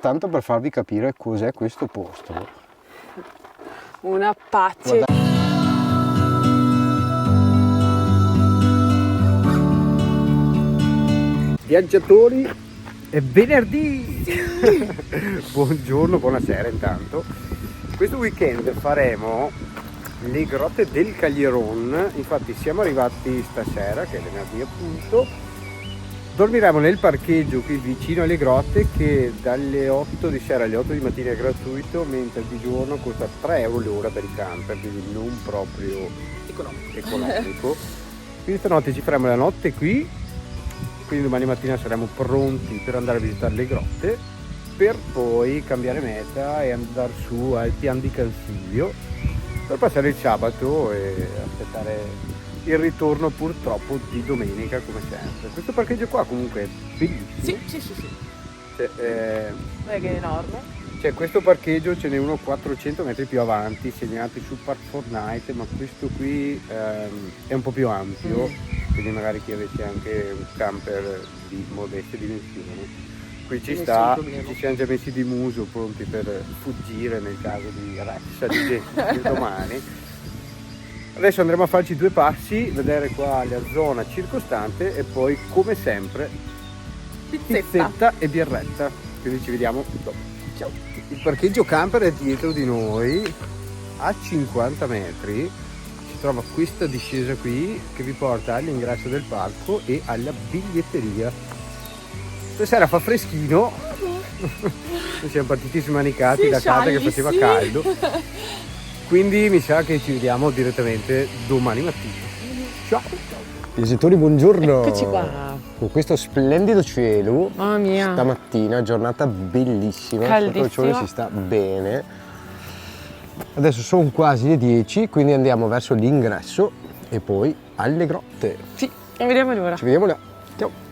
Tanto per farvi capire cos'è questo posto. Una pace. Viaggiatori, è venerdì! Buongiorno, buonasera intanto. Questo weekend faremo le grotte del Caglieron, infatti siamo arrivati stasera, che è venerdì appunto. Dormiremo nel parcheggio qui vicino alle grotte, che dalle 8 di sera alle 8 di mattina è gratuito, mentre di giorno costa 3 euro l'ora per i camper, quindi non proprio economico. Quindi stanotte ci faremo la notte qui, quindi domani mattina saremo pronti per andare a visitare le grotte, per poi cambiare meta e andare su al Pian di Cansilio per passare il sabato e aspettare il ritorno purtroppo di domenica come sempre. Questo parcheggio qua comunque è bellissimo. Sì. Cioè, Guarda che è enorme. cioè questo parcheggio ce n'è uno 400 metri più avanti, segnati su Park Fortnite, ma questo qui è un po' più ampio, quindi magari chi avesse anche un camper di modeste dimensioni. Qui ci sta, ci siamo già messi di muso pronti per fuggire nel caso di ressa di gente domani. Adesso andremo a farci 2 passi, vedere qua la zona circostante e poi come sempre pizzetta e birretta, quindi ci vediamo dopo. Ciao! Il parcheggio camper è dietro di noi, a 50 metri si trova questa discesa qui che vi porta all'ingresso del parco e alla biglietteria. Stasera fa freschino, noi siamo partiti smanicati da casa che faceva caldo, quindi mi sa che ci vediamo direttamente domani mattina. Ciao! Viaggiatori, buongiorno! Eccoci qua. Con questo splendido cielo, Mamma mia. stamattina, giornata bellissima, sotto il sole si sta bene. Adesso sono quasi le 10, quindi andiamo verso l'ingresso e poi alle grotte. Sì, vediamo l'ora. Ci vediamo là. Ciao!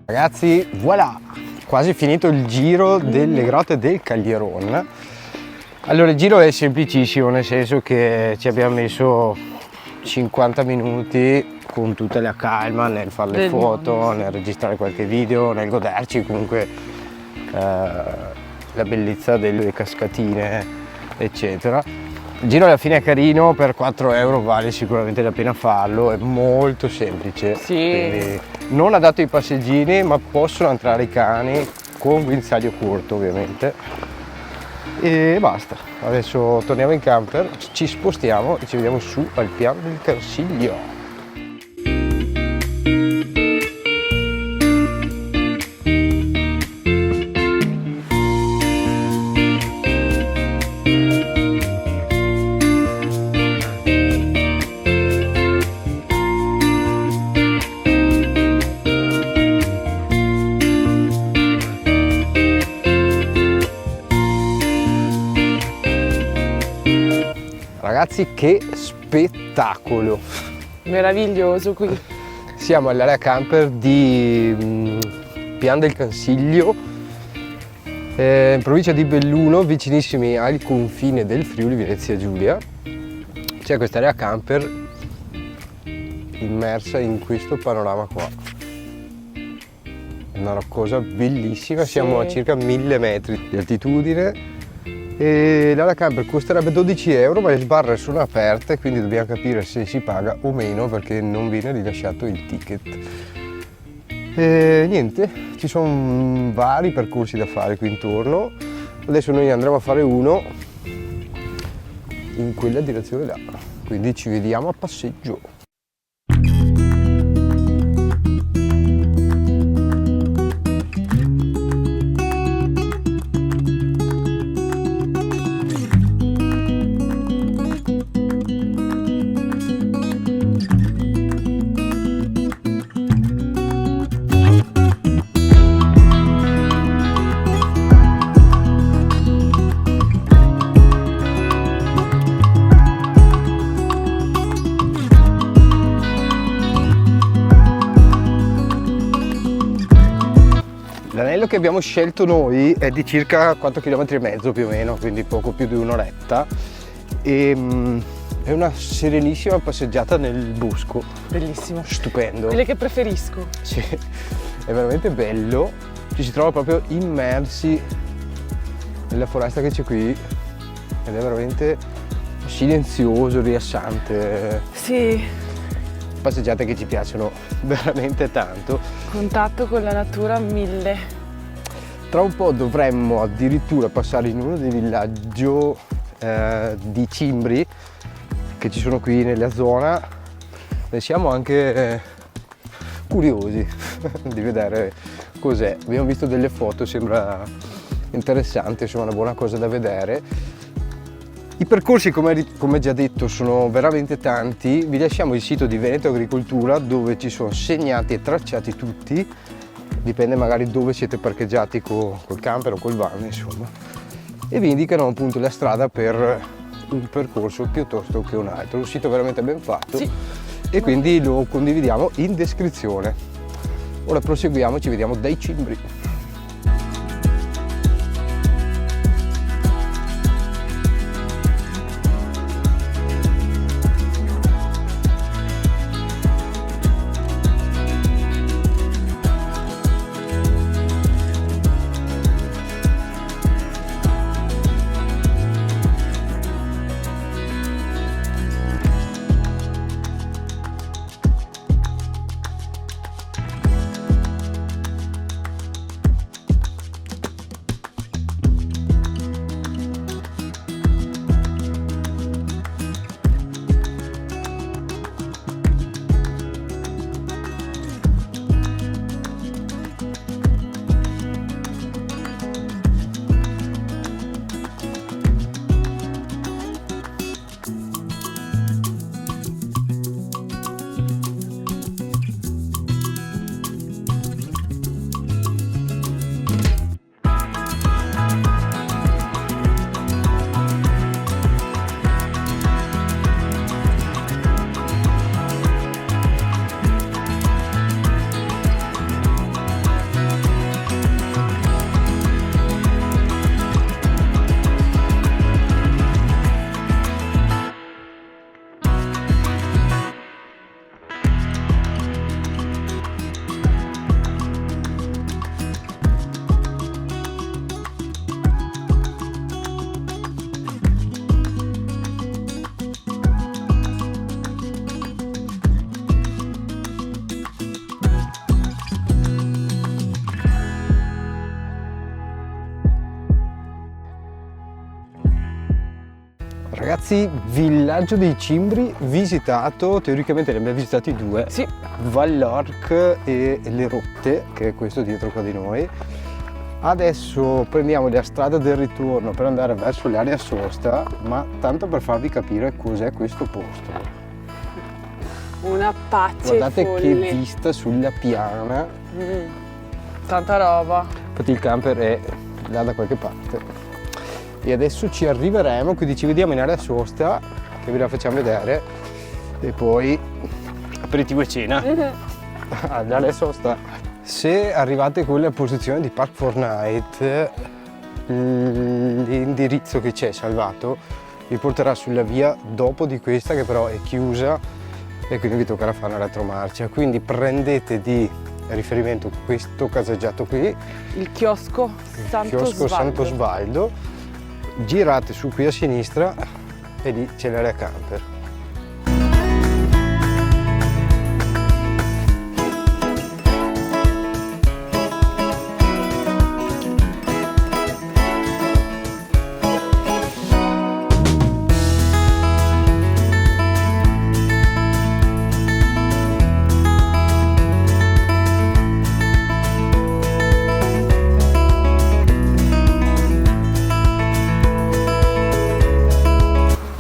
Ragazzi, voilà, quasi finito il giro delle grotte del Caglieron. Allora, il giro è semplicissimo, nel senso che ci abbiamo messo 50 minuti con tutta la calma nel fare le foto, nel registrare qualche video, nel goderci comunque la bellezza delle cascatine, eccetera. Il giro alla fine è carino, per 4 euro vale sicuramente la pena farlo, è molto semplice. Sì. Quindi non adatto ai passeggini, ma possono entrare i cani con guinzaglio corto ovviamente. E basta, adesso torniamo in camper, ci spostiamo e ci vediamo su al Pian del Cansiglio. Ragazzi, che spettacolo! Meraviglioso qui. Siamo all'area camper di Pian del Cansiglio, in provincia di Belluno, vicinissimi al confine del Friuli Venezia Giulia. C'è questa area camper immersa in questo panorama qua. È una cosa bellissima, Sì. Siamo a circa 1000 metri di altitudine. E l'area camper costerebbe 12 euro, ma le sbarre sono aperte, quindi dobbiamo capire se si paga o meno perché non viene rilasciato il ticket. E niente, ci sono vari percorsi da fare qui intorno. Adesso noi andremo a fare uno in quella direzione là, quindi ci vediamo a passeggio. L'anello che abbiamo scelto noi è di circa 4,5 km più o meno, quindi poco più di un'oretta, e è una serenissima passeggiata nel bosco. Bellissimo. Stupendo. Quelle che preferisco. Sì, è veramente bello, ci si trova proprio immersi nella foresta che c'è qui ed è veramente silenzioso, rilassante. Sì, Passeggiate che ci piacciono veramente tanto. contatto con la natura 1000. Tra un po' dovremmo addirittura passare in uno dei villaggi di cimbri che ci sono qui nella zona e siamo anche curiosi di vedere cos'è. Abbiamo visto delle foto, sembra interessante, insomma una buona cosa da vedere. I percorsi, come già detto, sono veramente tanti. Vi lasciamo il sito di Veneto Agricoltura dove ci sono segnati e tracciati tutti, dipende magari dove siete parcheggiati col camper o col van, insomma, e vi indicano appunto la strada per un percorso piuttosto che un altro. Un sito veramente ben fatto, Sì. E quindi lo condividiamo in descrizione. Ora proseguiamo, ci vediamo dai cimbri. Ragazzi, villaggio dei Cimbri visitato, teoricamente ne abbiamo visitati 2. Sì. Vallorc e Le Rotte, che è questo dietro qua di noi. Adesso prendiamo la strada del ritorno per andare verso l'area sosta, ma tanto per farvi capire cos'è questo posto. Una pace Guardate folle. che vista sulla piana. Tanta roba. Infatti il camper è là da qualche parte. E adesso ci arriveremo, quindi ci vediamo in area sosta, che ve la facciamo vedere, e poi aperitivo e cena all'area sosta. Se arrivate con la posizione di Park4Night, l'indirizzo che c'è salvato vi porterà sulla via dopo di questa, che però è chiusa e quindi vi toccherà fare una retromarcia, quindi prendete di riferimento questo caseggiato qui, Il chiosco Santo chiosco Santo Svaldo. Svaldo, girate su qui a sinistra e lì c'è l'area camper.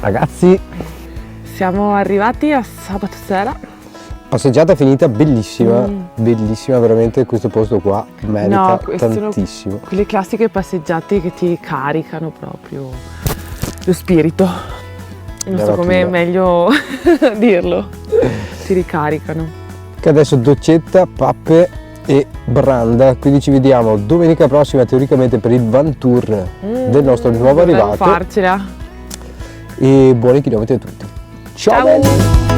Ragazzi, Siamo arrivati a sabato sera. passeggiata finita, bellissima, bellissima veramente, questo posto qua merita No, queste sono tantissimo. quelle classiche passeggiate che ti caricano proprio lo spirito. Non La so come è natura. meglio dirlo. Ti ricaricano. Che adesso doccetta, pappe e branda, quindi ci vediamo domenica prossima teoricamente per il van tour del nostro nuovo Dobbiamo arrivato farcela. e buoni chilometri a tutti. Ciao! Ciao. belli!